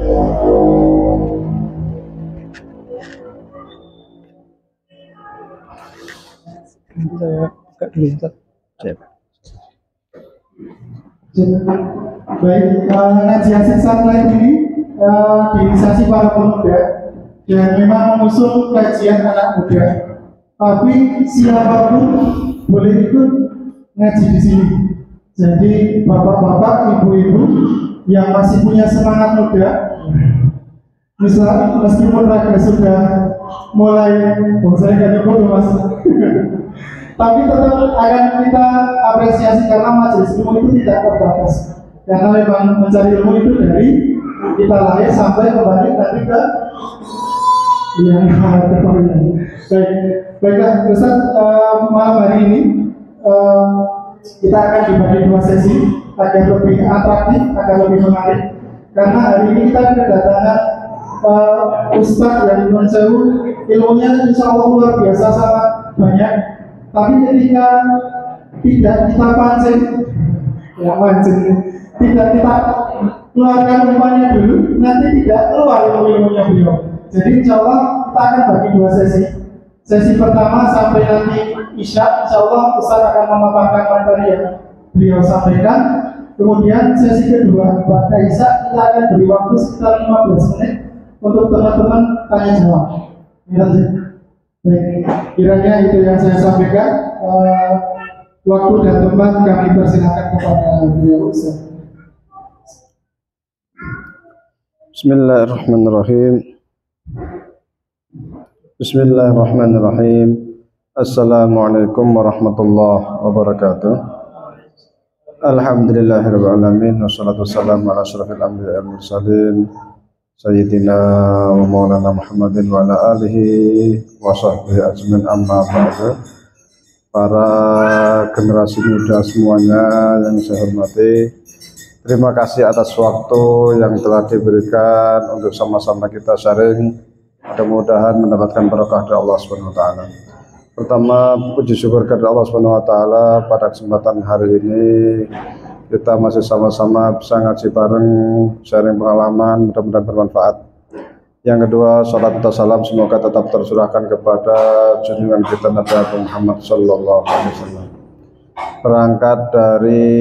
Saya buka dulu Ustaz. Baik, ngaji asik sunlight ini diinisiasi para pemuda dan memang mengusung kajian anak muda. Tapi siapapun boleh ikut ngaji di sini. Jadi bapak-bapak, ibu-ibu yang masih punya semangat muda, misalnya meskipun raga sudah mulai, saya nggak nyebut mas, tapi tetap akan kita apresiasi karena majelis ilmu itu tidak terbatas. Karena memang mencari ilmu itu dari kita lahir sampai kembali tadi ke yang baiklah Ustaz, malam hari ini kita akan dibagi dua sesi agar lebih atraktif, agar lebih menarik. Karena hari ini kita kedatangan Ustaz yang mensewu ilmunya insya Allah luar biasa sangat banyak. Tapi ketika tidak kita pancing, tidak kita keluarkan umpannya dulu, nanti tidak keluar ilmu-ilmunya beliau. Jadi insya Allah kita akan bagi dua sesi. Sesi pertama sampai nanti Isya, insya Allah Ustaz akan memaparkan materi yang beliau sampaikan. Kemudian sesi kedua, pada Isya kita akan beri waktu sekitar 15 menit untuk teman-teman tanya jawab. Baik, kiranya itu yang saya sampaikan. Waktu dan tempat kami persilakan kepada beliau Ustaz. Bismillahirrahmanirrahim. Bismillahirrahmanirrahim. Assalamualaikum warahmatullahi wabarakatuh. Alhamdulillahirabbil alamin wassalatu wassalamu ala asyrafil anbiya'i wal mursalin sayyidina wa maulana Muhammadin wa ala alihi wa sahbihi ajmain, amma ba'du. Para generasi muda semuanya yang saya hormati, terima kasih atas waktu yang telah diberikan untuk sama-sama kita sharing. Mudah-mudahan mendapatkan barokah dari Allah Subhanahu wa taala. Pertama, puji syukur kepada Allah Subhanahu wa taala pada kesempatan hari ini kita masih sama-sama bisa ngaji bareng, sharing pengalaman, mudah-mudahan bermanfaat. Yang kedua, salat dan salam semoga tetap tercurahkan kepada junjungan kita Nabi Muhammad sallallahu alaihi wasallam. Berangkat dari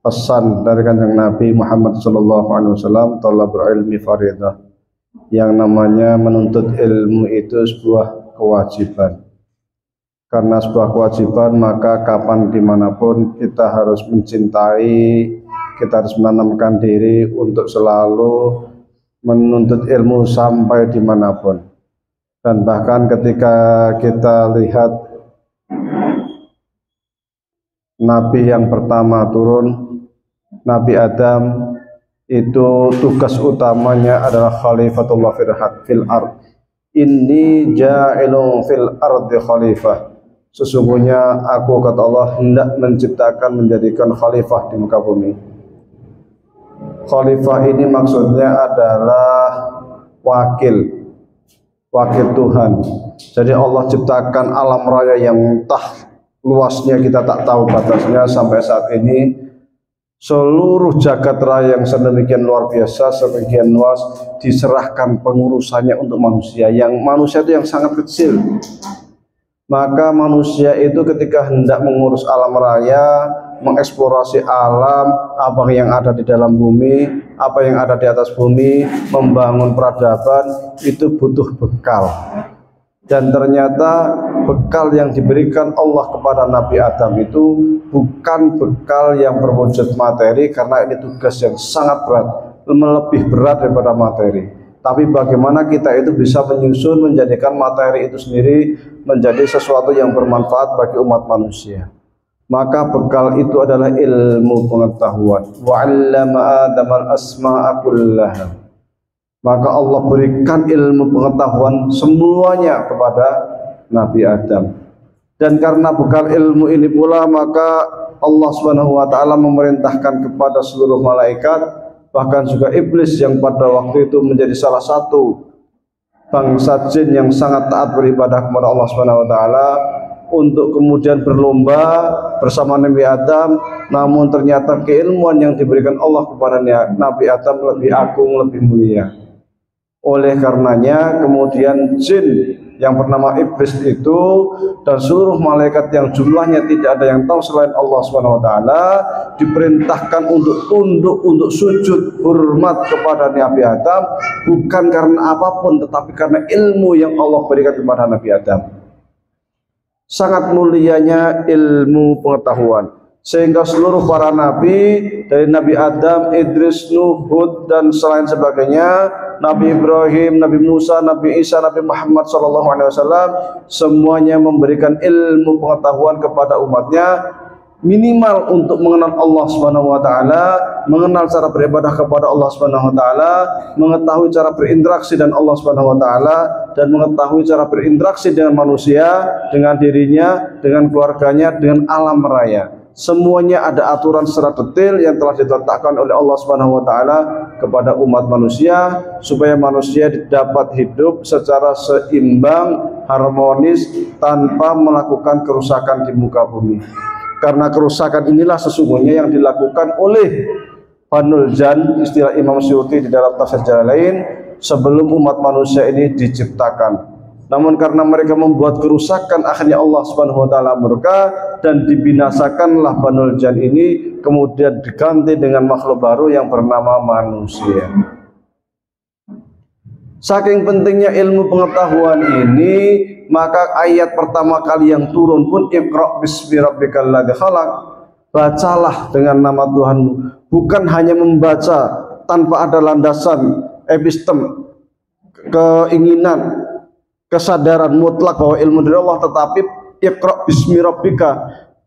pesan dari Kanjeng Nabi Muhammad sallallahu alaihi wasallam, thalabul ilmi fardhah. Yang namanya menuntut ilmu itu sebuah kewajiban. Karena sebuah kewajiban, maka kapan dimanapun kita harus mencintai, kita harus menanamkan diri untuk selalu menuntut ilmu sampai dimanapun. Dan bahkan ketika kita lihat Nabi yang pertama turun, Nabi Adam, itu tugas utamanya adalah khalifatullah fil ard. Inni ja'ilun fil ardi khalifah. Sesungguhnya aku, kata Allah, hendak menciptakan, menjadikan khalifah di muka bumi. Khalifah ini maksudnya adalah wakil Tuhan. Jadi Allah ciptakan alam raya yang entah luasnya kita tak tahu batasnya. Sampai saat ini seluruh jagat raya yang sedemikian luar biasa, sedemikian luas, diserahkan pengurusannya untuk manusia. Yang manusia itu yang sangat kecil. Maka manusia itu ketika hendak mengurus alam raya, mengeksplorasi alam, apa yang ada di dalam bumi, apa yang ada di atas bumi, membangun peradaban, itu butuh bekal. Dan ternyata bekal yang diberikan Allah kepada Nabi Adam itu bukan bekal yang berwujud materi, karena ini tugas yang sangat berat, lebih berat daripada materi. Tapi bagaimana kita itu bisa menyusun, menjadikan materi itu sendiri menjadi sesuatu yang bermanfaat bagi umat manusia. Maka bekal itu adalah ilmu pengetahuan. Wa 'allama Adamal asma'a kullaha. Maka Allah berikan ilmu pengetahuan semuanya kepada Nabi Adam. Dan karena bekal ilmu ini pula, maka Allah Subhanahu wa taala memerintahkan kepada seluruh malaikat, bahkan juga iblis yang pada waktu itu menjadi salah satu bangsa jin yang sangat taat beribadah kepada Allah Subhanahu wa taala, untuk kemudian berlomba bersama Nabi Adam, namun ternyata keilmuan yang diberikan Allah kepada Nabi Adam lebih agung, lebih mulia. Oleh karenanya kemudian jin yang bernama iblis itu dan seluruh malaikat yang jumlahnya tidak ada yang tahu selain Allah Subhanahu wa taala diperintahkan untuk tunduk, untuk sujud hormat kepada Nabi Adam, bukan karena apapun tetapi karena ilmu yang Allah berikan kepada Nabi Adam. Sangat mulianya ilmu pengetahuan, sehingga seluruh para nabi dari Nabi Adam, Idris, Nuh, Hud dan selain sebagainya, Nabi Ibrahim, Nabi Musa, Nabi Isa, Nabi Muhammad SAW, semuanya memberikan ilmu pengetahuan kepada umatnya, minimal untuk mengenal Allah Subhanahu wa taala, mengenal cara beribadah kepada Allah Subhanahu wa taala, mengetahui cara berinteraksi dengan Allah Subhanahu wa taala, dan mengetahui cara berinteraksi dengan manusia, dengan dirinya, dengan keluarganya, dengan alam raya. Semuanya ada aturan secara detail yang telah diletakkan oleh Allah Subhanahu wa taala kepada umat manusia supaya manusia dapat hidup secara seimbang, harmonis tanpa melakukan kerusakan di muka bumi. Karena kerusakan inilah sesungguhnya yang dilakukan oleh Banul Jan, istilah Imam Suyuti di dalam tafsir Jalalain, sebelum umat manusia ini diciptakan. Namun karena mereka membuat kerusakan, akhirnya Allah Subhanahu wa taala murka dan dibinasakanlah Banul Jan ini, kemudian diganti dengan makhluk baru yang bernama manusia. Saking pentingnya ilmu pengetahuan ini, maka ayat pertama kali yang turun pun Iqra bismi rabbikal ladzi khalaq. Bacalah dengan nama Tuhanmu. Bukan hanya membaca tanpa ada landasan epistem, keinginan, kesadaran mutlak bahwa ilmu dari Allah, tetapi Iqra bismi rabbika,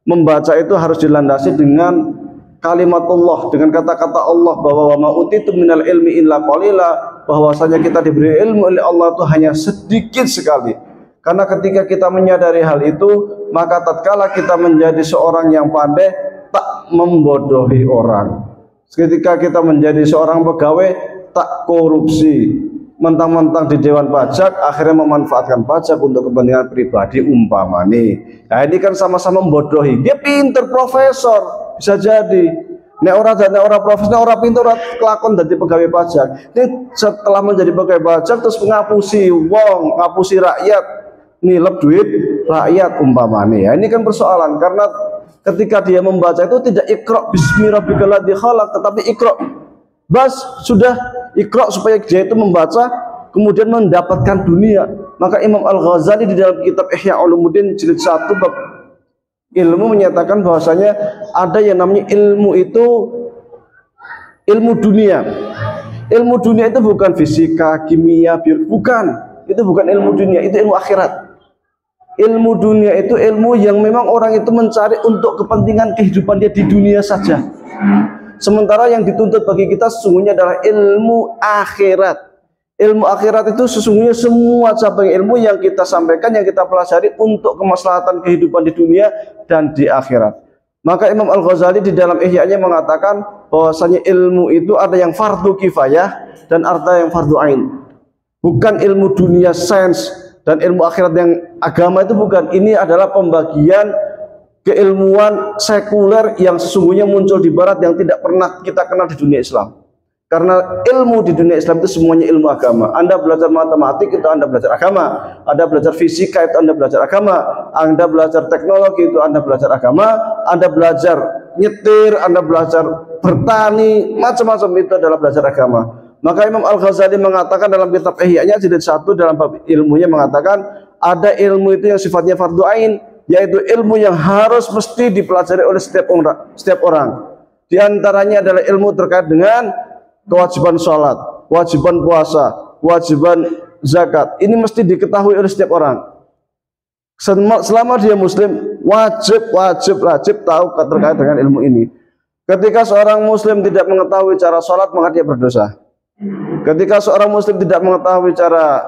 membaca itu harus dilandasi dengan kalimatullah, dengan kata-kata Allah bahwa wa ma utitu minal ilmi illa qalila, bahwasanya kita diberi ilmu oleh Allah itu hanya sedikit sekali. Karena ketika kita menyadari hal itu, maka tatkala kita menjadi seorang yang pandai, tak membodohi orang. Ketika kita menjadi seorang pegawai, tak korupsi. Mentang-mentang di Dewan Pajak, akhirnya memanfaatkan pajak untuk kepentingan pribadi umpama nih. Nah ini kan sama-sama membodohi. Dia pinter, profesor, bisa jadi. Nek ora profesor, nek ora pinter, ora kelakon dadi pegawai pajak. Ini setelah menjadi pegawai pajak terus ngapusi wong, ngapusi rakyat, nilep duit rakyat umpamane. Ya, ini kan persoalan karena ketika dia membaca itu tidak Iqra bismi rabbikal ladzi khalaq, tetapi Iqra bas sudah Iqra supaya dia itu membaca kemudian mendapatkan dunia. Maka Imam Al-Ghazali di dalam kitab Ihya Ulumuddin jilid 1 bab ilmu menyatakan bahwasanya ada yang namanya ilmu itu ilmu dunia. Ilmu dunia itu bukan fisika, kimia, biologi, bukan. Itu bukan ilmu dunia, itu ilmu akhirat. Ilmu dunia itu ilmu yang memang orang itu mencari untuk kepentingan kehidupan dia di dunia saja. Sementara yang dituntut bagi kita sesungguhnya adalah ilmu akhirat. Ilmu akhirat itu sesungguhnya semua cabang ilmu yang kita sampaikan, yang kita pelajari untuk kemaslahatan kehidupan di dunia dan di akhirat. Maka Imam Al-Ghazali di dalam Ihya-nya mengatakan bahwasanya ilmu itu ada yang fardu kifayah dan ada yang fardu ain. Bukan ilmu dunia sains dan ilmu akhirat yang agama itu bukan. Ini adalah pembagian keilmuan sekuler yang sesungguhnya muncul di barat yang tidak pernah kita kenal di dunia Islam. Karena ilmu di dunia Islam itu semuanya ilmu agama. Anda belajar matematik itu Anda belajar agama. Anda belajar fisika itu Anda belajar agama. Anda belajar teknologi itu Anda belajar agama. Anda belajar nyetir, Anda belajar bertani, macam-macam itu adalah belajar agama. Maka Imam Al-Ghazali mengatakan dalam kitab Ihya-nya jilid 1 dalam bab ilmunya mengatakan ada ilmu itu yang sifatnya fardu ain, yaitu ilmu yang harus mesti dipelajari oleh setiap orang. Di antaranya adalah ilmu terkait dengan kewajiban sholat, kewajiban puasa, kewajiban zakat. Ini mesti diketahui oleh setiap orang. Selama dia muslim, wajib tahu terkait dengan ilmu ini. Ketika seorang muslim tidak mengetahui cara sholat, maka dia berdosa. Ketika seorang muslim tidak mengetahui cara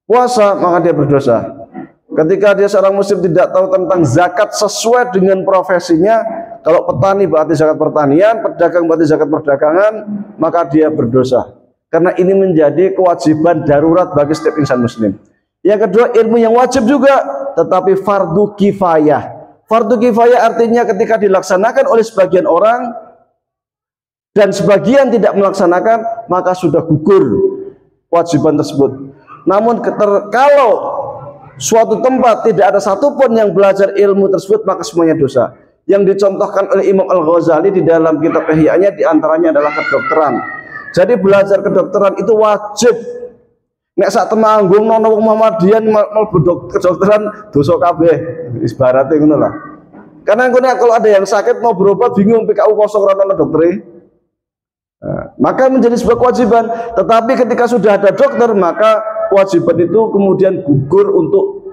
puasa, maka dia berdosa. Ketika dia seorang muslim tidak tahu tentang zakat sesuai dengan profesinya, kalau petani berarti zakat pertanian, pedagang berarti zakat perdagangan, maka dia berdosa. Karena ini menjadi kewajiban darurat bagi setiap insan muslim. Yang kedua, ilmu yang wajib juga tetapi fardu kifayah. Fardu kifayah artinya ketika dilaksanakan oleh sebagian orang dan sebagian tidak melaksanakan, maka sudah gugur kewajiban tersebut. Namun kalau suatu tempat tidak ada satupun yang belajar ilmu tersebut, maka semuanya dosa. Yang dicontohkan oleh Imam Al-Ghazali di dalam kitab Ihya-nya diantaranya adalah kedokteran. Jadi belajar kedokteran itu wajib. Nek sak Temanggung nono wong Muhammadian mlebu kedokteran dosa kabeh. Ibaratnya ngono lah. Karena kalau ada yang sakit mau berobat bingung PKU kosong ora ono dokter. Maka menjadi sebuah kewajiban. Tetapi ketika sudah ada dokter, maka kewajiban itu kemudian gugur untuk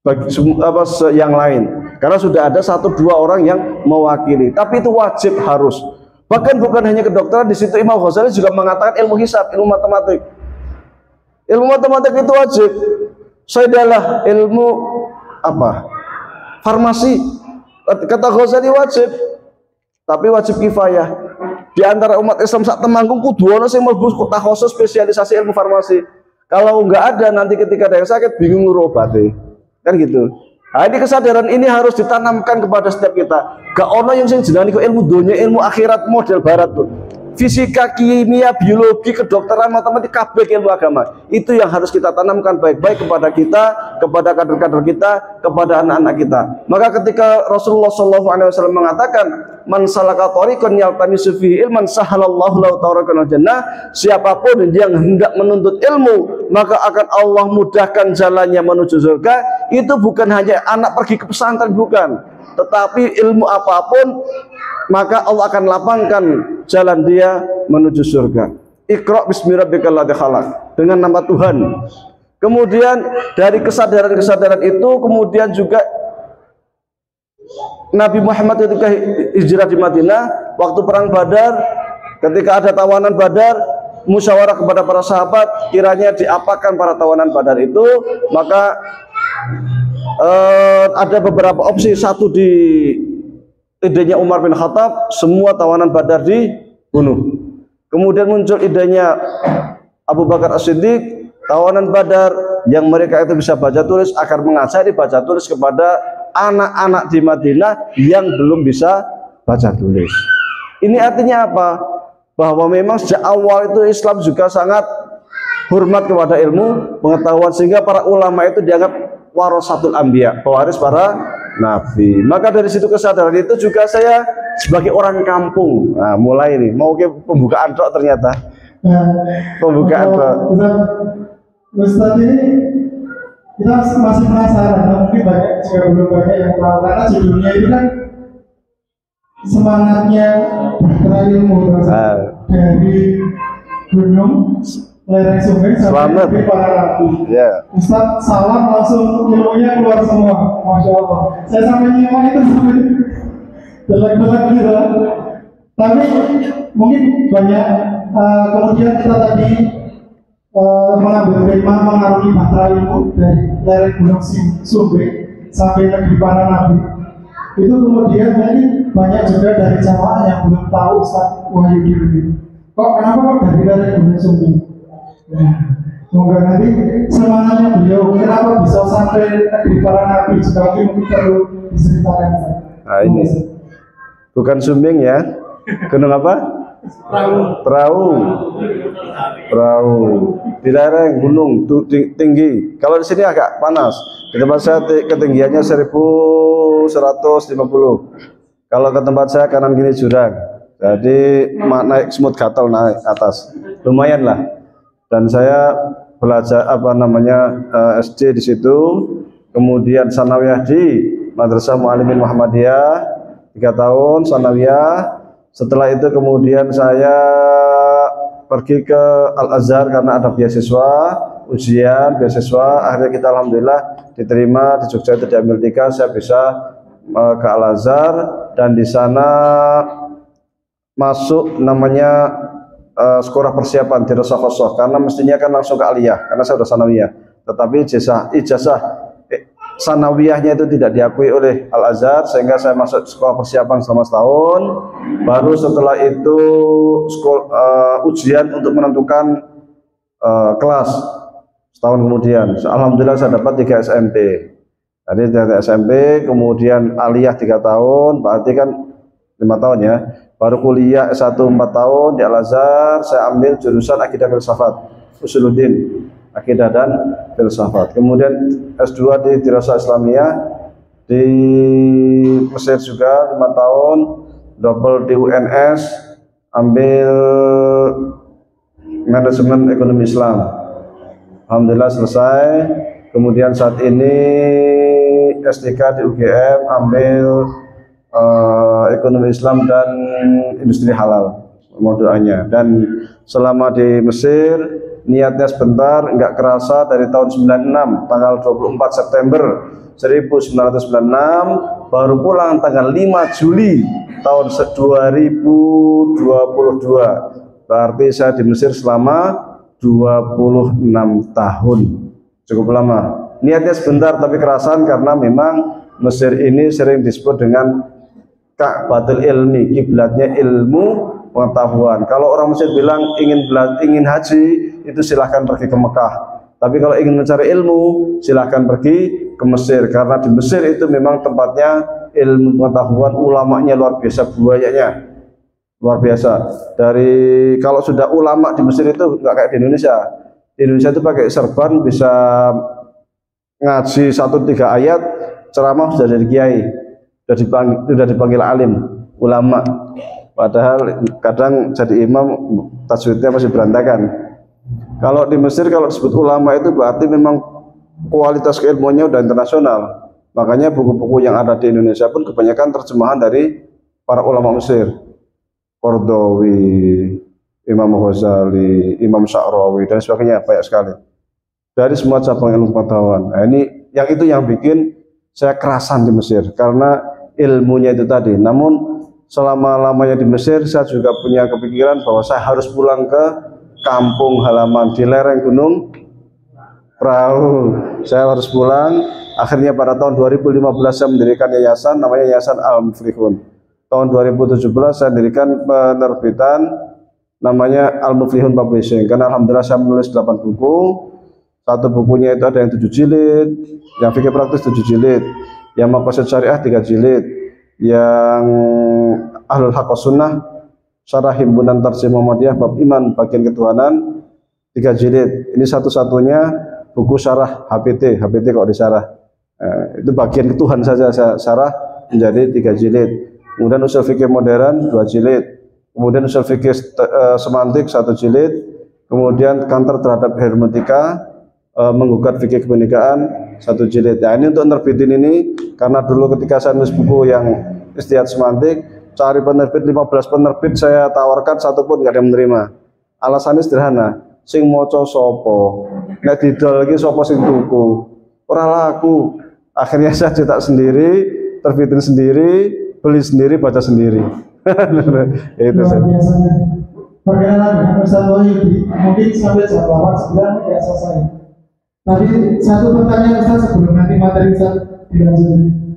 bagi yang lain. Karena sudah ada 1-2 orang yang mewakili. Tapi itu wajib harus. Bahkan bukan hanya kedokteran, di situ Imam Ghazali juga mengatakan ilmu hisab, ilmu matematik. Ilmu matematik itu wajib. Saya adalah ilmu apa? Farmasi. Kata Ghazali wajib. Tapi wajib kifayah. Di antara umat Islam sak Temanggung kudu ana sing mlebu khusus spesialisasi ilmu farmasi. Kalau enggak ada, nanti ketika ada yang sakit bingung ngurobati. Kan gitu. Nah, ini kesadaran ini harus ditanamkan kepada setiap kita. Gak ono yang sing jenenge ilmu dunia, ilmu akhirat model barat tuh. Fisika, kimia, biologi, kedokteran, matematika, kabeh ilmu agama. Itu yang harus kita tanamkan baik-baik kepada kita, kepada kader-kader kita, kepada anak-anak kita. Maka ketika Rasulullah SAW mengatakan, "Man salaka thariqan yaltamisu fihi ilman sahalallahu lahu tariqan jannah." Siapapun yang hendak menuntut ilmu, maka akan Allah mudahkan jalannya menuju surga. Itu bukan hanya anak pergi ke pesantren, bukan. Tetapi ilmu apapun, maka Allah akan lapangkan jalan dia menuju surga. Iqra bismi rabbikal ladzi khalaq, dengan nama Tuhan. Kemudian dari kesadaran-kesadaran itu kemudian juga Nabi Muhammad ketika hijrah di Madinah, waktu perang Badar, ketika ada tawanan Badar, musyawarah kepada para sahabat, kiranya diapakan para tawanan Badar itu, maka ada beberapa opsi. Satu di idenya Umar bin Khattab, semua tawanan Badar dibunuh. Kemudian muncul idenya Abu Bakar As-Siddiq, tawanan Badar yang mereka itu bisa baca tulis akan mengajari baca tulis kepada anak-anak di Madinah yang belum bisa baca tulis. Ini artinya apa? Bahwa memang sejak awal itu Islam juga sangat hormat kepada ilmu pengetahuan, sehingga para ulama itu dianggap warasatul anbiya, pewaris para nabi. Maka dari situ kesadaran itu juga saya sebagai orang kampung, nah mulai nih mau ke pembukaan tok ternyata. Pembukaan tok. Ustaz ini kita masih penasaran, mungkin banyak juga belum banyak yang tahu, karena judulnya itu kan semangatnya bahtera ilmu dari gunung lereng sungai sampai para nabi. Ustaz salam langsung ilmunya keluar semua, masya Allah. Saya sampai nyimak itu sampai delak-delak gitu. Tapi mungkin banyak kemudian kita tadi mengambil tema mengarungi bahtera ilmu dari lereng gunung Sumbe sampai negeri para nabi. Itu kemudian mungkin banyak juga dari jamaah yang belum tahu Ustaz Wahyudi ini. Kenapa kok dari lereng gunung Sumbe? Semoga nanti semangatnya beliau kenapa bisa sampai negeri para nabi juga mungkin perlu diceritakan. Nah ini bukan Sumbing ya, gunung apa? Perahu di lereng gunung tinggi. Kalau di sini agak panas. Di tempat saya ketinggiannya 1150. Kalau ke tempat saya kanan kiri jurang. Jadi naik semut gatal naik atas. Lumayan lah. Dan saya belajar SD di situ, kemudian sanawiyah di Madrasah Muallimin Muhammadiyah 3 tahun sanawiyah. Setelah itu kemudian saya pergi ke Al-Azhar karena ada beasiswa, ujian beasiswa. Akhirnya kita alhamdulillah diterima di Jogja, itu diambil 3, saya bisa ke Al-Azhar, dan di sana masuk namanya sekolah persiapan dirasa khosoh, karena mestinya kan langsung ke aliyah karena saya sudah sanawiyah, tetapi ijazah sanawiyahnya itu tidak diakui oleh Al-Azhar, sehingga saya masuk sekolah persiapan selama setahun. Baru setelah itu ujian untuk menentukan kelas setahun kemudian. Alhamdulillah saya dapat 3 SMP. Jadi dari SMP, kemudian aliyah 3 tahun, berarti kan 5 tahun ya. Baru kuliah S1 4 tahun di Al-Azhar, saya ambil jurusan Akidah Filsafat, Usuluddin, Akidah dan Filsafat. Kemudian S2 di Dirasah Islamiyah di Mesir juga 5 tahun, double di UNS, ambil manajemen ekonomi Islam. Alhamdulillah selesai. Kemudian saat ini S3 di UGM, ambil ekonomi Islam dan industri halal modulannya. Dan selama di Mesir niatnya sebentar, nggak kerasa dari tahun 96 tanggal 24 September 1996 baru pulang tanggal 5 Juli tahun 2022. Berarti saya di Mesir selama 26 tahun. Cukup lama. Niatnya sebentar tapi kerasan karena memang Mesir ini sering disebut dengan Ka'batul Ilmi, kiblatnya ilmu pengetahuan. Kalau orang Mesir bilang ingin haji, itu silahkan pergi ke Mekah. Tapi kalau ingin mencari ilmu, silahkan pergi ke Mesir. Karena di Mesir itu memang tempatnya ilmu pengetahuan, ulamanya luar biasa, buayanya luar biasa. Dari kalau sudah ulama di Mesir itu nggak kayak di Indonesia. Di Indonesia itu pakai serban bisa ngaji 1-3 ayat, ceramah sudah jadi kiai, sudah dipanggil alim, ulama. Padahal kadang jadi imam tajwidnya masih berantakan. Kalau di Mesir kalau disebut ulama itu berarti memang kualitas keilmuannya udah internasional. Makanya buku-buku yang ada di Indonesia pun kebanyakan terjemahan dari para ulama Mesir. Qardawi, Imam Ghazali, Imam Sya'rawi dan sebagainya, banyak sekali. Dari semua cabang ilmu pengetahuan. Nah, ini yang bikin saya kerasan di Mesir karena ilmunya itu tadi. Namun selama-lamanya di Mesir saya juga punya kepikiran bahwa saya harus pulang ke kampung halaman di lereng Gunung Prau. Saya harus pulang. Akhirnya pada tahun 2015 saya mendirikan yayasan namanya Yayasan Al-Muflihun. Tahun 2017 saya mendirikan penerbitan namanya Al-Muflihun Publishing. Karena alhamdulillah saya menulis 8 buku. Satu bukunya itu ada yang 7 jilid, yang fikih praktis 7 jilid, yang maqasid syariah 3 jilid, yang Ahlul Haqq Sunnah Syarah Himpunan Tarjih Muhammadiyah bab iman bagian ketuhanan 3 jilid. Ini satu-satunya buku syarah HPT kok disyarah. Itu bagian ketuhan saja saya syarah menjadi 3 jilid. Kemudian usul fikih modern 2 jilid. Kemudian usul fikih semantik 1 jilid. Kemudian kantor terhadap hermeneutika menggugat fikih kebinekaan 1 jilid. Nah, ini untuk nerbitin ini karena dulu ketika saya nulis buku yang Istihad Semantik, cari penerbit 15 penerbit saya tawarkan, satu pun nggak ada yang menerima. Alasannya sederhana, sing moco sopo, nek didol lagi sopo sing tuku, ora laku. Akhirnya saya cetak sendiri, terbitin sendiri, beli sendiri, baca sendiri. Itu luar biasanya. Perkenalan dengan Ustaz Wahyudi mungkin sampai jam 8-9 ya selesai. Tapi satu pertanyaan Ustaz sebelum nanti materi Ustaz dilanjutkan.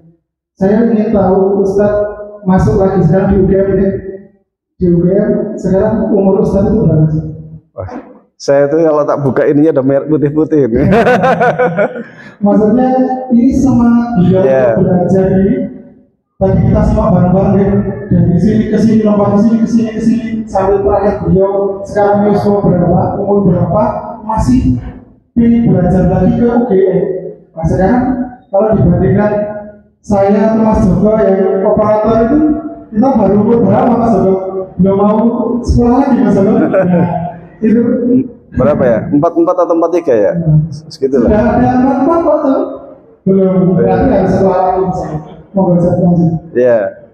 Saya ingin tahu Ustaz masuk lagi sekarang di UGM ini. Di UGM sekarang umur Ustaz itu berapa sih? Saya itu kalau tak buka ininya ada merah putih-putih ini. Maksudnya ini semangat beliau belajar ini. Tadi kita semua bareng-bareng dari sini ke sini, lompat ke sini sambil terakhir beliau sekarang Yosua berapa, umur berapa, masih ingin belajar lagi ke UGM. Nah sekarang kalau dibandingkan saya atau Mas Joko yang operator itu, kita baru umur berapa Mas Joko? Belum mau sekolah lagi Mas Joko. Nah, itu berapa ya? 44 atau 43 ya? Segitulah. Sudah ada 44 kok belum, berarti harus sekolah lagi Mas Joko. Ya,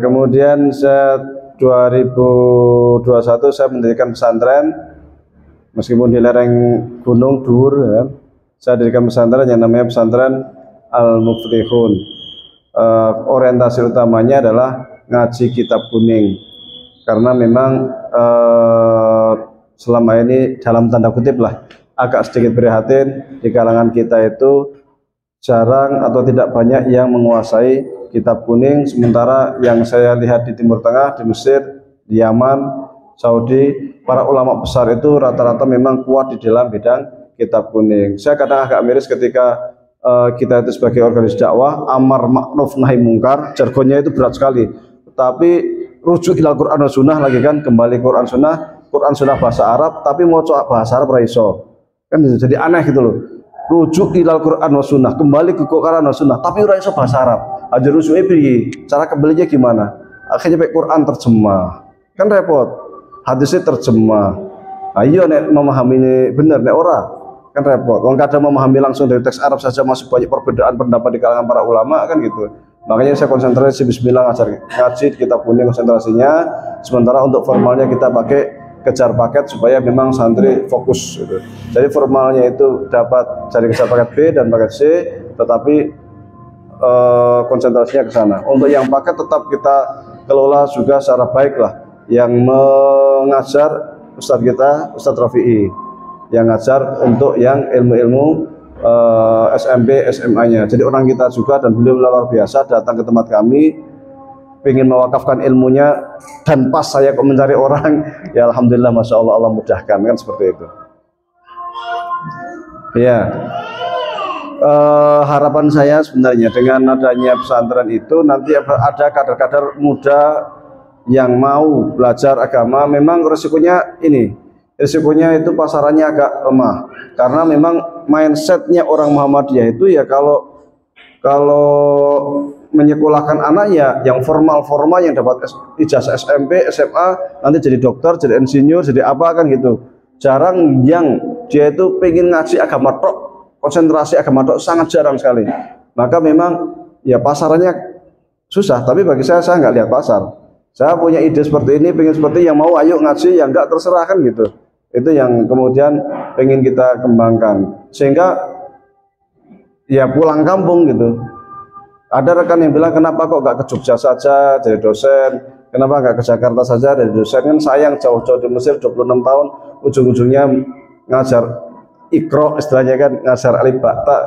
kemudian saya 2021 saya mendirikan pesantren, meskipun di lereng gunung Dur, ya, saya dirikan pesantren yang namanya pesantren Al-Muflihun. Orientasi utamanya adalah ngaji kitab kuning, karena memang selama ini dalam tanda kutip lah agak sedikit prihatin di kalangan kita itu jarang atau tidak banyak yang menguasai kitab kuning, sementara yang saya lihat di Timur Tengah, di Mesir, di Yaman, Saudi, para ulama besar itu rata-rata memang kuat di dalam bidang kitab kuning. Saya kadang agak miris ketika kita itu sebagai organisasi dakwah, amar ma'ruf nahi mungkar, jargonnya itu berat sekali. Tapi rujuk ilal Quran dan Sunnah lagi kan, kembali Quran Sunnah bahasa Arab, tapi mau coba bahasa Arab raiso. Kan jadi aneh gitu loh. Rujuk ilal Quran dan Sunnah, kembali ke Quran dan Sunnah, tapi raiso bahasa Arab. Aja rujuknya piye? Cara kembalinya gimana? Akhirnya pakai Quran terjemah. Kan repot. Hadisnya terjemah. Ayo nek memahami ini bener nek ora kan repot. Wong kadang memahami langsung dari teks Arab saja masih banyak perbedaan pendapat di kalangan para ulama kan gitu. Makanya saya konsentrasi bismillah ngaji kitab kuning konsentrasinya. Sementara untuk formalnya kita pakai kejar paket supaya memang santri fokus gitu. Jadi formalnya itu dapat cari kejar paket B dan paket C, tetapi konsentrasinya ke sana. Untuk yang paket tetap kita kelola juga secara baik lah. Yang mengajar Ustadz kita, Ustadz Rafi'i, yang ngajar untuk yang ilmu-ilmu SMP, SMA-nya. Jadi orang kita juga dan beliau luar biasa datang ke tempat kami, ingin mewakafkan ilmunya dan pas saya kok mencari orang, ya alhamdulillah, masya Allah, Allah mudahkan kan seperti itu. Ya, harapan saya sebenarnya dengan adanya pesantren itu nanti ada kader-kader muda yang mau belajar agama. Memang risikonya itu pasarannya agak lemah karena memang mindsetnya orang Muhammadiyah itu ya kalau menyekolahkan anaknya yang formal yang dapat ijazah SMP, SMA, nanti jadi dokter, jadi insinyur, jadi apa kan gitu. Jarang yang dia itu pengen ngaji agama tok, konsentrasi agama tok, sangat jarang sekali. Maka memang ya pasarannya susah, tapi bagi saya nggak lihat pasar. Saya punya ide seperti ini, pengen seperti yang mau ayo ngaji, yang enggak terserah kan gitu. Itu yang kemudian pengen kita kembangkan. Sehingga ya pulang kampung gitu. Ada rekan yang bilang kenapa kok enggak ke Jogja saja jadi dosen, kenapa enggak ke Jakarta saja jadi dosen, kan sayang jauh-jauh di Mesir 26 tahun, ujung-ujungnya ngajar Iqra istilahnya kan, ngajar alif ba ta.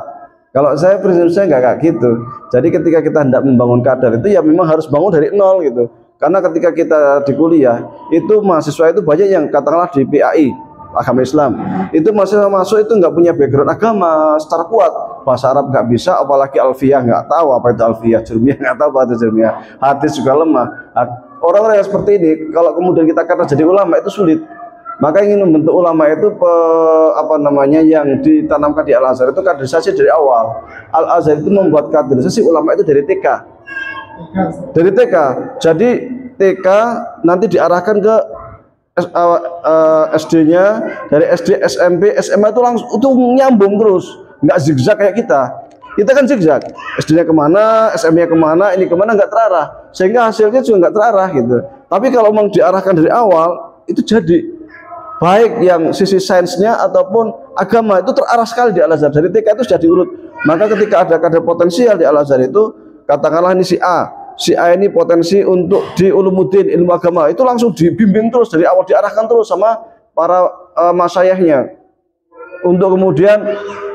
Kalau saya prinsip saya enggak kayak gitu. Jadi ketika kita hendak membangun kader itu ya memang harus bangun dari nol gitu. Karena ketika kita di kuliah, itu mahasiswa itu banyak yang katakanlah di PAI, agama Islam, itu mahasiswa masuk itu nggak punya background agama secara kuat, bahasa Arab nggak bisa, apalagi alfiyah nggak tahu apa itu alfiyah, jurmiyah nggak tahu apa itu jurmiyah, hadis juga lemah. Orang-orang yang seperti ini, kalau kemudian kita kata jadi ulama itu sulit. Maka ingin membentuk ulama itu yang ditanamkan di Al-Azhar itu kaderisasi dari awal. Al-Azhar itu membuat kaderisasi ulama itu dari TK. Dari TK, jadi TK nanti diarahkan ke SD-nya, dari SD, SMP, SMA itu langsung itu nyambung terus, nggak zigzag kayak kita. Kita kan zigzag, SD-nya kemana, SMP-nya kemana, ini kemana nggak terarah, sehingga hasilnya juga nggak terarah gitu. Tapi kalau memang diarahkan dari awal, itu jadi baik yang sisi sainsnya ataupun agama itu terarah sekali di Al-Azhar. Dari TK itu sudah diurut. Maka ketika ada kader potensial di Al-Azhar itu, katakanlah ini si A ini potensi untuk di Ulumuddin, ilmu agama, itu langsung dibimbing terus dari awal, diarahkan terus sama para masyaykhnya. Untuk kemudian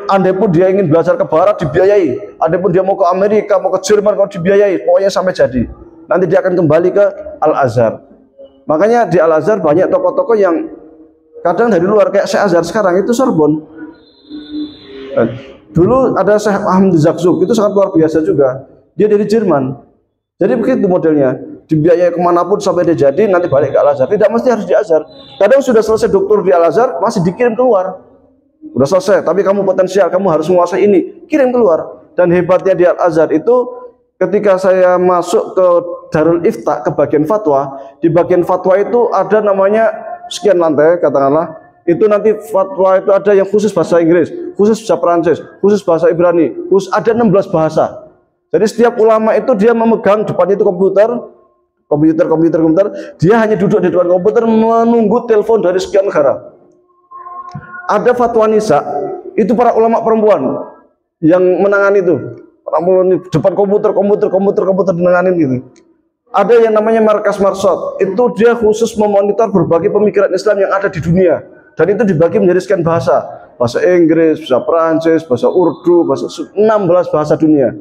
andai pun dia ingin belajar ke barat dibiayai, andai pun dia mau ke Amerika, mau ke Jerman, mau dibiayai, pokoknya sampai jadi. Nanti dia akan kembali ke Al-Azhar. Makanya di Al-Azhar banyak tokoh-tokoh yang kadang dari luar, kayak Syekh Azhar sekarang itu Sorbonne. Dulu ada Syekh Ahmad Zakzuk, itu sangat luar biasa juga. Dia dari Jerman. Jadi begitu modelnya, dibiayai kemanapun sampai dia jadi, nanti balik ke Al-Azhar. Tidak mesti harus di Azhar. Kadang sudah selesai doktor di Al-Azhar, masih dikirim keluar. Udah selesai, tapi kamu potensial, kamu harus menguasai ini, kirim keluar. Dan hebatnya di Al-Azhar itu, ketika saya masuk ke Darul Ifta, ke bagian fatwa, di bagian fatwa itu ada namanya sekian lantai, katakanlah, itu nanti fatwa itu ada yang khusus bahasa Inggris, khusus bahasa Perancis, khusus bahasa Ibrani, khusus ada 16 bahasa. Jadi setiap ulama itu dia memegang depannya itu komputer, dia hanya duduk di depan komputer menunggu telepon dari sekian negara. Ada fatwa nisa, itu para ulama perempuan yang menangani itu, depan komputer menanganin gitu. Ada yang namanya markas marsot, itu dia khusus memonitor berbagai pemikiran Islam yang ada di dunia, dan itu dibagi menjadi sekian bahasa Inggris, bahasa Perancis, bahasa Urdu, 16 bahasa dunia.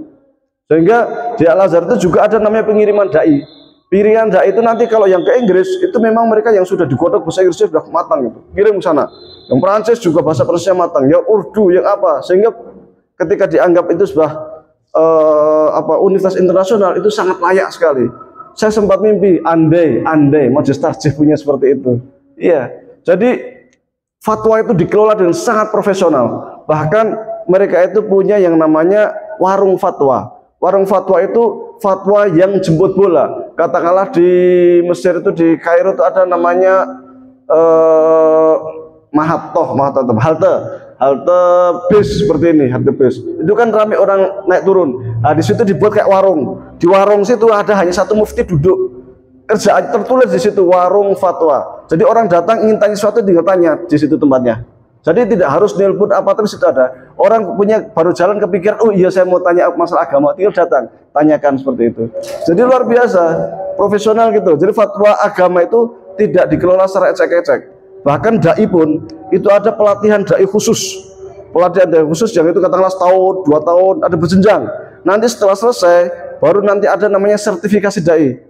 Sehingga di Al-Azhar itu juga ada namanya pengiriman dai. Pengiriman dai itu nanti kalau yang ke Inggris itu memang mereka yang sudah digodok bahasa Inggrisnya sudah matang gitu, kirim ke sana. Yang Perancis juga bahasa Perancisnya matang, yang Urdu, yang apa, sehingga ketika dianggap itu sebuah universitas internasional itu sangat layak sekali. Saya sempat mimpi andai Majelis Tarjih punya seperti itu. Iya. Jadi fatwa itu dikelola dengan sangat profesional. Bahkan mereka itu punya yang namanya warung fatwa. Warung fatwa itu fatwa yang jemput bola. Katakanlah di Mesir itu, di Kairo itu ada namanya halte bis seperti ini, halte bis. Itu kan ramai orang naik turun. Nah, di situ dibuat kayak warung. Di warung situ ada hanya satu mufti duduk. Kerjaan tertulis di situ warung fatwa. Jadi orang datang ingin tanya sesuatu tinggal tanya di situ tempatnya. Jadi tidak harus nelpon apa, tapi situ ada. Orang punya baru jalan kepikiran, oh iya saya mau tanya masalah agama, tinggal datang, tanyakan seperti itu. Jadi luar biasa, profesional gitu. Jadi fatwa agama itu tidak dikelola secara ecek-ecek. Bahkan dai pun itu ada pelatihan dai khusus. Pelatihan dai khusus yang itu katakanlah setahun, 2 tahun, ada berjenjang. Nanti setelah selesai, baru nanti ada namanya sertifikasi dai.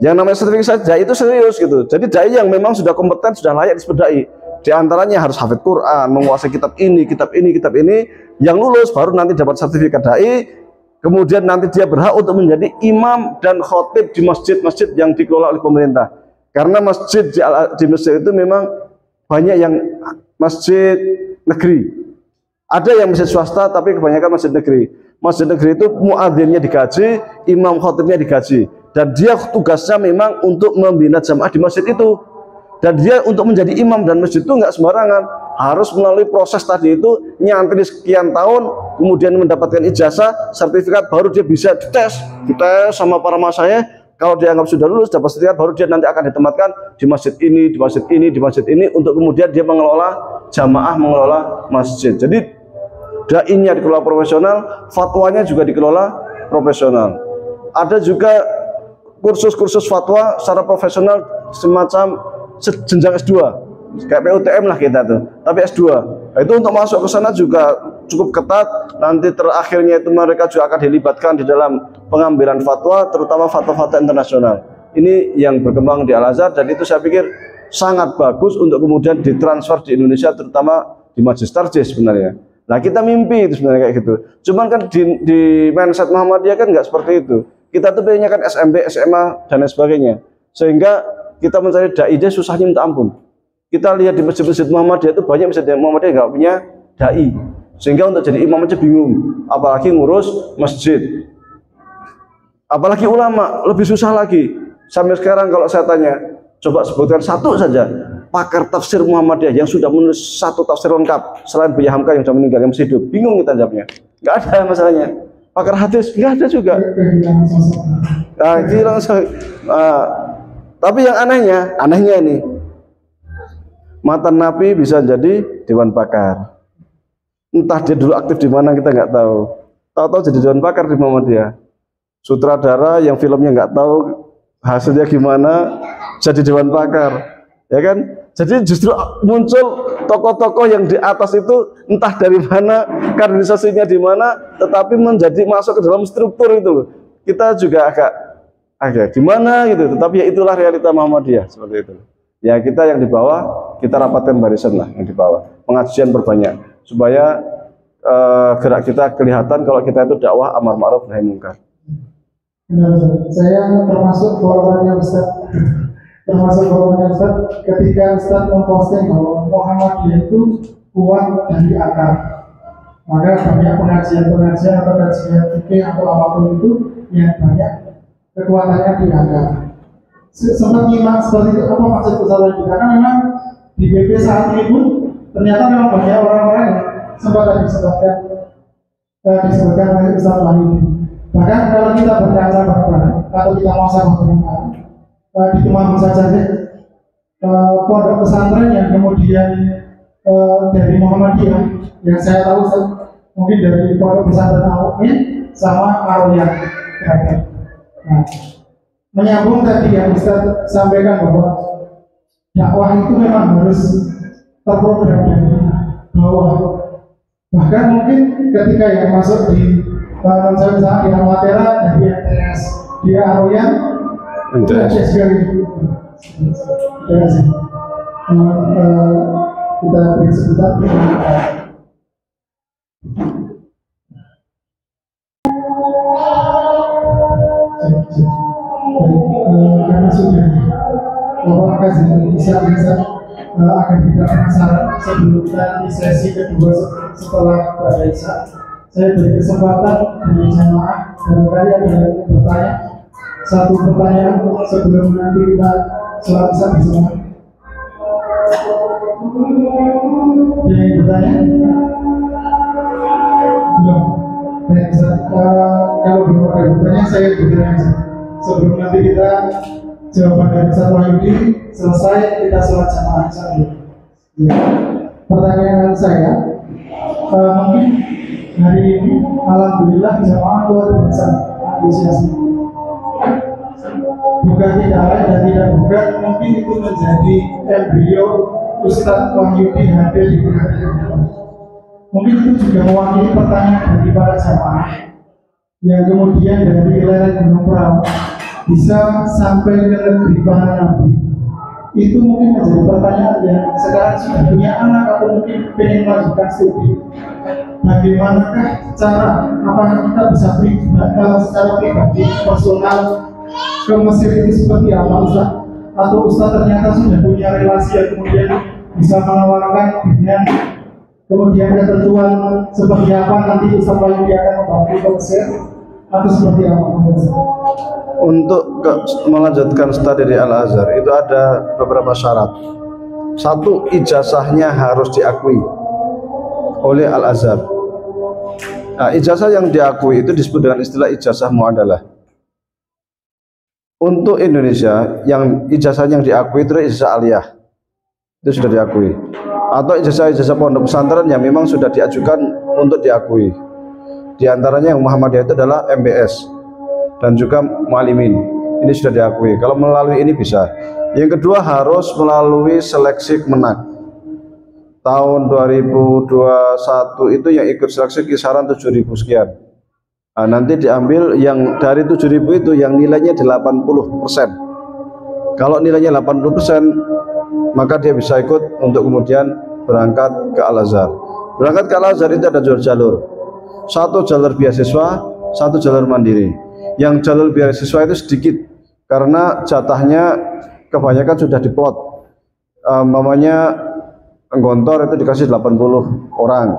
Yang namanya sertifikasi dai itu serius gitu. Jadi dai yang memang sudah kompeten, sudah layak disebut dai. Di antaranya harus hafid Quran, menguasai kitab ini. Yang lulus baru nanti dapat sertifikat dai. Kemudian nanti dia berhak untuk menjadi imam dan khotib di masjid-masjid yang dikelola oleh pemerintah. Karena masjid di Mesir itu memang banyak yang masjid negeri. Ada yang masjid swasta, tapi kebanyakan masjid negeri. Masjid negeri itu muadzinnya digaji, imam khotibnya digaji. Dan dia tugasnya memang untuk membina jamaah di masjid itu. Dan dia untuk menjadi imam dan masjid itu nggak sembarangan, harus melalui proses tadi itu, nyantri sekian tahun, kemudian mendapatkan ijazah, sertifikat, baru dia bisa dites sama para masyayikh. Kalau dianggap sudah lulus, dapat sertifikat, baru dia nanti akan ditempatkan di masjid ini, di masjid ini, di masjid ini, untuk kemudian dia mengelola jamaah, mengelola masjid. Jadi dai-nya dikelola profesional, fatwanya juga dikelola profesional. Ada juga kursus-kursus fatwa secara profesional semacam jenjang S2, kayak PUTM lah kita tuh, tapi S2. Nah, itu untuk masuk ke sana juga cukup ketat. Nanti terakhirnya itu mereka juga akan dilibatkan di dalam pengambilan fatwa, terutama fatwa-fatwa internasional. Ini yang berkembang di Al-Azhar, dan itu saya pikir sangat bagus untuk kemudian ditransfer di Indonesia, terutama di Majelis Tarjih sebenarnya. Nah, kita mimpi itu sebenarnya kayak gitu. Cuman kan di mindset Muhammadiyah kan nggak seperti itu. Kita tuh pengennya kan SMB, SMA, dan lain sebagainya. Sehingga kita mencari dai susahnya minta ampun. Kita lihat di masjid-masjid Muhammadiyah itu banyak masjid Muhammadiyah nggak punya dai, sehingga untuk jadi imam aja bingung, apalagi ngurus masjid, apalagi ulama lebih susah lagi. Sampai sekarang kalau saya tanya, coba sebutkan satu saja pakar tafsir Muhammadiyah yang sudah menulis satu tafsir lengkap selain Buya Hamka yang sudah meninggal, yang masih hidup, bingung kita jawabnya. Nggak ada masalahnya. Pakar hadis nggak ada juga. Tapi yang anehnya ini, mantan Nabi bisa jadi dewan pakar. Entah dia dulu aktif di mana kita nggak tahu. Tahu-tahu jadi dewan pakar di Muhammadiyah. Sutradara yang filmnya nggak tahu hasilnya gimana jadi dewan pakar, ya kan? Jadi justru muncul tokoh-tokoh yang di atas itu entah dari mana, kaderisasinya di mana, tetapi menjadi masuk ke dalam struktur itu. Kita juga agak gimana gitu, tetapi ya itulah realita Muhammadiyah seperti itu. Ya kita yang di bawah, kita rapatkan barisan lah yang di bawah. Pengajian berbanyak supaya gerak kita kelihatan kalau kita itu dakwah amar ma'ruf nahi munkar. Saya termasuk golongannya Ustaz. Ketika Ustaz memposting bahwa Muhammadiyah itu kuat dari akar, maka banyak pengajian atau kajian fikih atau apapun itu yang banyak kekuatannya di akar. Sempat nyimak seperti itu, apa maksud Ustaz lagi? Karena memang di BP saat ini pun ternyata memang banyak orang-orang yang sempat disebutkan oleh Ustaz lagi. Bahkan kalau kita berkaca bareng atau kita mau sama di Temanggung saja deh, pondok pesantren yang kemudian dari Muhammadiyah yang saya tahu mungkin dari pondok pesantren Al-Mu'min sama Al-Yang. Nah, menyambung tadi yang Ustaz sampaikan bahwa dakwah itu memang harus terprogram dari bawah. Bahkan mungkin ketika yang masuk di misalnya di Al-Matera, dari MTS, di Al-Yang, MTS sekali. Terima kasih. Kita beri sebentar. makasih bisa agar tidak penasaran sebelum nanti sesi kedua setelah pada Isya. Saya beri kesempatan dari jamaah barangkali ada yang bertanya. Satu pertanyaan sebelum nanti kita sholat Isya bersama. Yang bertanya? Belum. Kalau belum ada bertanya, saya bertanya. Sebelum nanti kita jawaban dari satu ini selesai, kita sholat jamaah saja. Ya. Pertanyaan saya, mungkin hari ini alhamdulillah jamaah luar biasa antusiasme. Bukan tidak lain dan tidak bukan, mungkin itu menjadi embrio Ustadz Wahyudi hadir di pernikahan. Mungkin itu juga mewakili pertanyaan dari para jamaah yang kemudian dari lereng Gunung Perahu bisa sampai ke negeri para nabi. Itu mungkin menjadi pertanyaan yang sekarang sudah punya anak atau mungkin ingin melanjutkan studi. Bagaimanakah cara, apakah kita bisa kalau secara pribadi, personal ke Mesir itu seperti apa Ustaz? Atau Ustaz ternyata sudah punya relasi yang kemudian bisa menawarkan dengan kemudian ketentuan seperti apa nanti Ustaz Wahyudi akan membantu ke Mesir atau seperti apa? Untuk melanjutkan studi di Al-Azhar itu ada beberapa syarat. Satu, ijazahnya harus diakui oleh Al-Azhar. Nah, ijazah yang diakui itu disebut dengan istilah ijazah muadalah. Untuk Indonesia, yang ijazah yang diakui itu ijazah aliyah, itu sudah diakui. Atau ijazah pondok pesantren yang memang sudah diajukan untuk diakui. Di antaranya yang Muhammadiyah itu adalah MBS dan juga Mualimin. Ini sudah diakui. Kalau melalui ini bisa. Yang kedua harus melalui seleksi Kemenak. Tahun 2021 itu yang ikut seleksi kisaran 7.000 sekian. Nah, nanti diambil yang dari 7.000 itu yang nilainya 80%. Kalau nilainya 80%, maka dia bisa ikut untuk kemudian berangkat ke Al-Azhar. Berangkat ke Al-Azhar itu ada dua jalur. Satu jalur beasiswa, satu jalur mandiri. Yang jalur beasiswa itu sedikit karena jatahnya kebanyakan sudah diplot. Mamanya Gontor itu dikasih 80 orang,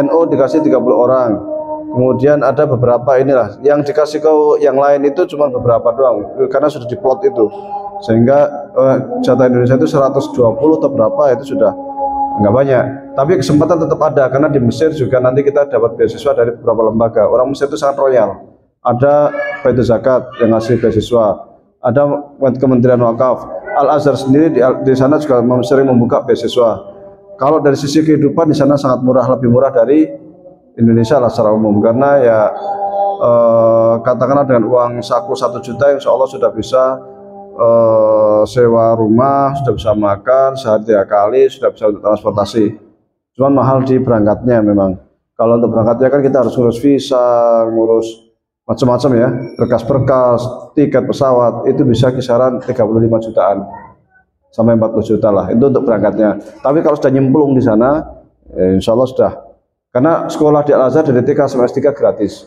NU dikasih 30 orang. Kemudian ada beberapa inilah yang dikasih ke yang lain itu cuma beberapa doang karena sudah diplot itu. Sehingga jatah Indonesia itu 120 atau berapa itu sudah enggak banyak. Tapi kesempatan tetap ada karena di Mesir juga nanti kita dapat beasiswa dari beberapa lembaga. Orang Mesir itu sangat royal. Ada Baitul Zakat yang ngasih beasiswa, ada Kementerian Wakaf. Al-Azhar sendiri di sana juga sering membuka beasiswa. Kalau dari sisi kehidupan di sana sangat murah, lebih murah dari Indonesia lah secara umum. Karena ya katakanlah dengan uang saku 1 juta insya Allah sudah bisa sewa rumah, sudah bisa makan sehari 3 kali, sudah bisa untuk transportasi. Cuman mahal di berangkatnya memang. Kalau untuk berangkatnya kan kita harus ngurus visa, ngurus macam-macam ya, berkas-berkas, tiket pesawat, itu bisa kisaran 35 jutaan sampai 40 juta lah, itu untuk berangkatnya. Tapi kalau sudah nyemplung di sana, insya Allah sudah. Karena sekolah di Al-Azhar dari TK sampai S3 gratis,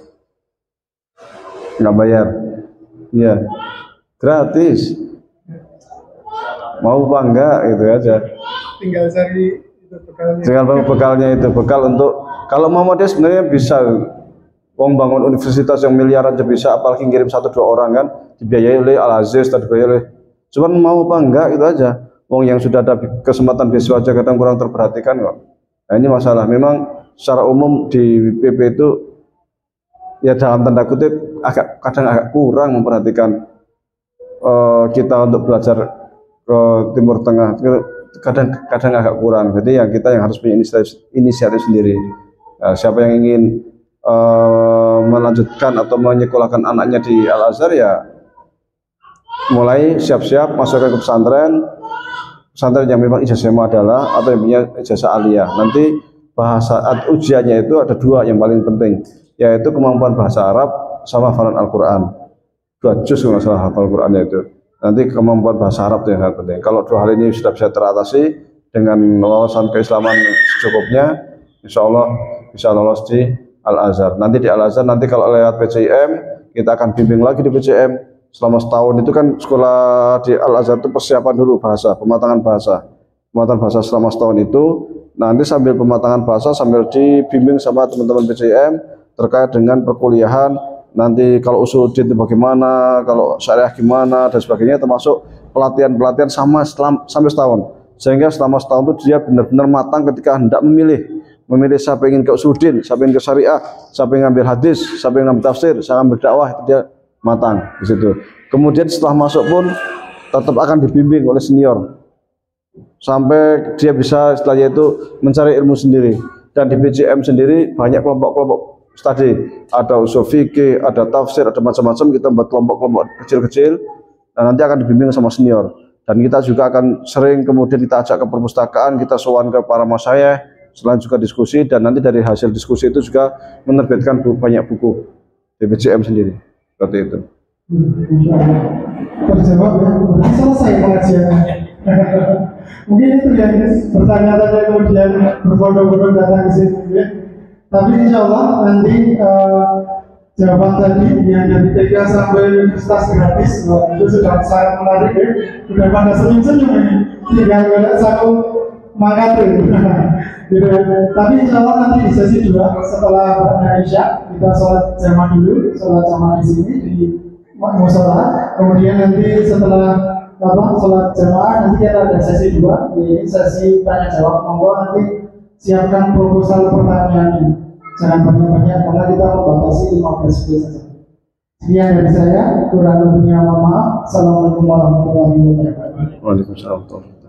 nggak bayar, iya, gratis. Mau apa enggak gitu aja. Tinggal cari itu bekalnya. Tinggal bekalnya itu, bekal untuk kalau Muhammadiyah sebenarnya bisa. Wong bangun universitas yang miliaran aja bisa, apalagi ngirim 1-2 orang kan, dibiayai oleh Al-Aziz, dibiayai oleh. Cuman mau apa enggak itu aja. Wong yang sudah ada kesempatan beasiswa aja kadang kurang terperhatikan kok. Nah ini masalah. Memang secara umum di PP itu ya dalam tanda kutip kadang agak kurang memperhatikan kita untuk belajar ke Timur Tengah. Kadang agak kurang. Jadi yang kita yang harus punya inisiatif sendiri. Nah, siapa yang ingin melanjutkan atau menyekolahkan anaknya di Al-Azhar ya mulai siap-siap masuk ke pesantren yang memang ijazahnya adalah atau yang punya ijazah aliyah. Nanti bahasa ujiannya itu ada 2 yang paling penting, yaitu kemampuan bahasa Arab sama hafalan Al-Quran. 2 juz kalau masalah hafal Al-Qurannya itu. Nanti kemampuan bahasa Arab itu yang sangat penting. Kalau 2 hal ini sudah bisa teratasi dengan wawasan keislaman secukupnya, insya Allah bisa lolos di Al-Azhar. Nanti di Al-Azhar, nanti kalau lewat PCM, kita akan bimbing lagi di PCM selama setahun itu kan sekolah di Al Azhar itu persiapan dulu bahasa, pematangan bahasa selama setahun itu. Nanti sambil pematangan bahasa sambil dibimbing sama teman-teman PCM terkait dengan perkuliahan. Nanti kalau usuluddin itu bagaimana, kalau syariah gimana dan sebagainya, termasuk pelatihan sampai setahun. Sehingga selama setahun itu dia benar-benar matang ketika hendak memilih siapa yang ingin ke usuluddin, siapa yang ingin ke syariah, siapa yang ngambil hadis, siapa yang ngambil tafsir, siapa yang ngambil dakwah, itu dia matang di situ. Kemudian setelah masuk pun tetap akan dibimbing oleh senior sampai dia bisa setelahnya itu mencari ilmu sendiri. Dan di PCM sendiri banyak kelompok-kelompok studi, ada usul fikih, ada tafsir, ada macam-macam. Kita buat kelompok-kelompok kecil-kecil dan nanti akan dibimbing sama senior. Dan kita juga akan sering kemudian kita ajak ke perpustakaan, kita sowan ke para masyayikh, selain juga diskusi, dan nanti dari hasil diskusi itu juga menerbitkan banyak buku di PCM sendiri. Seperti itu. Terjawab ya, berarti selesai pengajiannya. Mungkin itu yang bertanya-tanya kemudian berbondong-bondong datang ke sini ya. Tapi insya Allah nanti jawaban tadi yang dari TK sampai universitas gratis, itu sudah sangat menarik ya. Sudah pada senyum-senyum ini, tinggal ada satu mangkatin. Gitu. Tapi insya Allah nanti di sesi 2 setelah berada Isya kita sholat jamaah dulu, sholat jamaah di sini di musola. Kemudian nanti setelah sholat jamaah nanti kita ada sesi 2, yaitu sesi tanya jawab. Monggo nanti siapkan proposal pertanyaannya, jangan banyak-banyak karena kita membatasi 15 menit saja. Sekian dari saya, kurang lebihnya mohon maaf. Assalamualaikum warahmatullahi wabarakatuh. Waalaikumsalam.